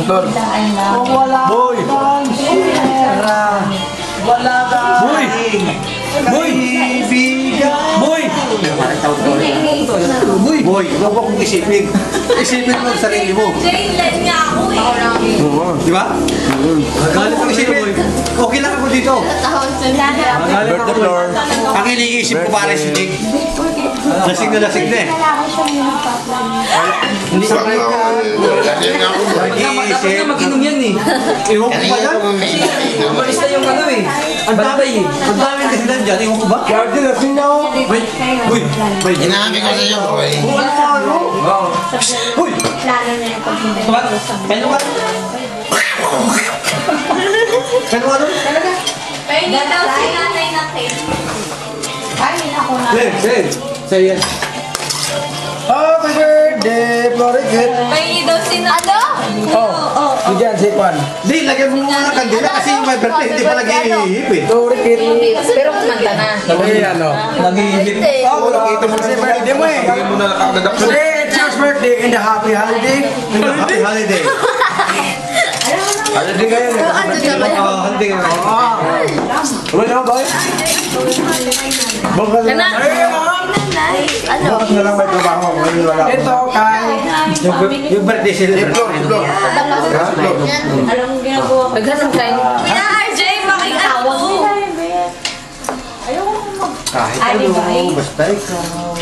Boy! Wala ka. Boy! Boy! Boy! Boy! Boy, huwag mo kong isipin. Isipin mo ang sarili mo. Jaylen nga ako eh. Di ba? Huwag mo kong isipin. Okay lang ako dito. Birthday floor. Ang iniisip ko para si Nick. Lasing na eh. Hindi sa kaya ka. Dapat na mag-inom yan eh. Iwan ko ba yan? Umalis na yung ano eh. Ang dami kasi lang dyan. Iwan ko ba? Garden, lasing na ako. Uy! Hinabi ko sa iyo, boy. Uy! Kano ka? Kano ka doon? Pwede daw si nanay natin. Say yes. Happy birthday, Floricet. Pwede daw si nanay. Oh, diyan, si Juan. Di, lagyan mo muna ng kandila kasi yung my birthday hindi pa nag-iihip eh. Floricet. Pero kumanta na. Nag-iihip. Oh, nakita mo si birthday mo eh. Today, it's your birthday in the happy holiday. Happy holiday. Holiday ngayon eh. Holiday nga. Uy, ano ba? Bukas na lang. Nanay. Ano? Bukas na lang may trabaho ko. Ito, kay... Yung birthday celebrate. Alam mo ginagawa ko. Naghanap kayo. Kaya RJ, makiato. Kahit ano, basta ikaw.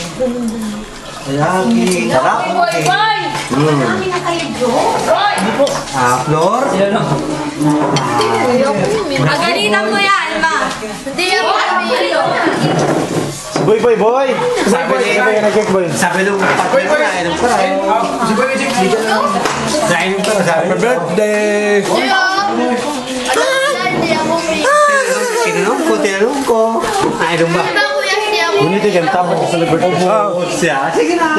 Lagi. Sarap. Boy, boy! Namin na kayo, bro. Flor? Pagalitan mo yan, ma. Hindi yan Boy. Sabi nung partner ko, nainom ko na. Nainom ko na, sabi. Happy birthday! Tinanong ko. Nainom ba? Gunito yung tama sa birthday. Siya. Sige na.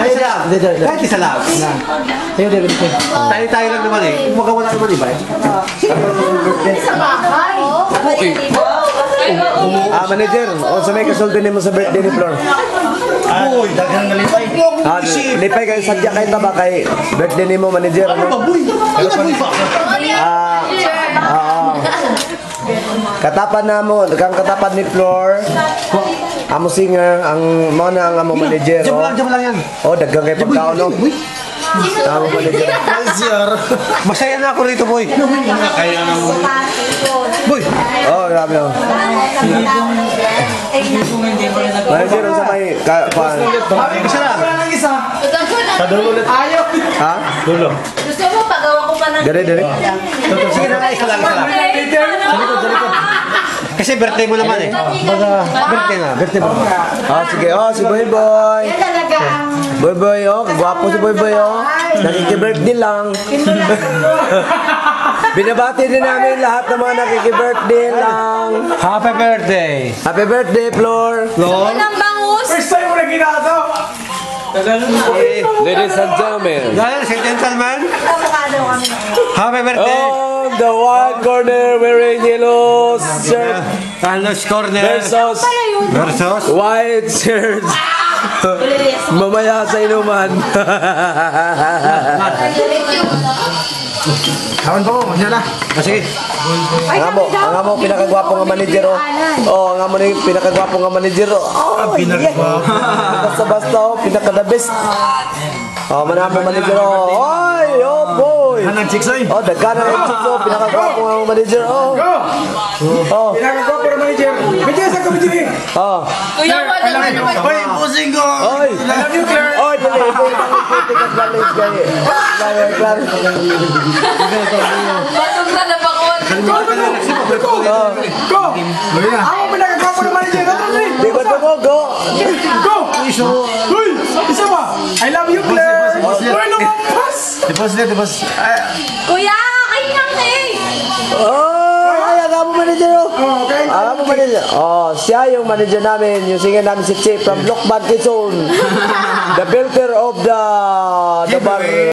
Kahit isa lang. Tayo lang naman eh. Magawa na naman iba eh. Manager, sa may kasulti mo sa birthday ni Flor. Uy, dagang nalipay. Lipay kayo, sadya kayo taba kay birthday ni mo, manager. Ano ba, boy? Ano ba, boy ba? Katapan na mo, kang katapan ni Flor. Amo singer, ang mo na ang amo manager. Diyan lang yan. Oh, dagang kayo pagkaon, no? Amo manager. Masaya na ako rito, boy. Kaya na mo. Boy. Oh, grabe, oh. Manager, sa may, Isa lang. sa dulo ulit. Ha? Dulo. Gusto mo pagawa ko pa ng... Dire. Sige na, isa lang. Sa likod. Kasi birthday mo naman eh. Birthday mo. Sige, si Boy. Boy, gwapo si Boy, nakiki-birthday lang. Binabati din namin lahat ng mga nakiki-birthday lang. Happy birthday. Happy birthday, Flor. Walang bangus. First time mo na ginato. Ladies and gentlemen. Gentlemen. Happy birthday. Oh, the one corner wearing yellow shirt Carlos Corner. versus white shirt. Mamaya sa inuman. Kawan po, yan na. Sige. Ang amo pinakagwapo nga manager, oh. Oh, ang amo ni pinakagwapo nga manager, oh. Pinakagwapo. Basta, pinaka-the best. Oh, manamo manager, oh. Oy, oh boy. Hanang chicks, oy. Oh, dagana ng chicks, oh. Pinakagwapo nga manager, oh. Oh. Pinakagwapo na manager. Medyo sa committee. Oh. Kuya, wala naman. Oy, pusing ko. Oy. I love you, Claire. Oy, dali. Claro. Basog na napakot. Go. Ako pinakagwapo na manager. Di ba ito mo? Go. Uy, isa pa. I love you, Claire. Uy, lumampas. Depos. Kuya, kanyang eh. Oh, ay, ang amo manager, oh. Ang amo manager. Oh, siya yung manager namin, yung singer namin si Chip from Lokban Quezon. The builder of the bar.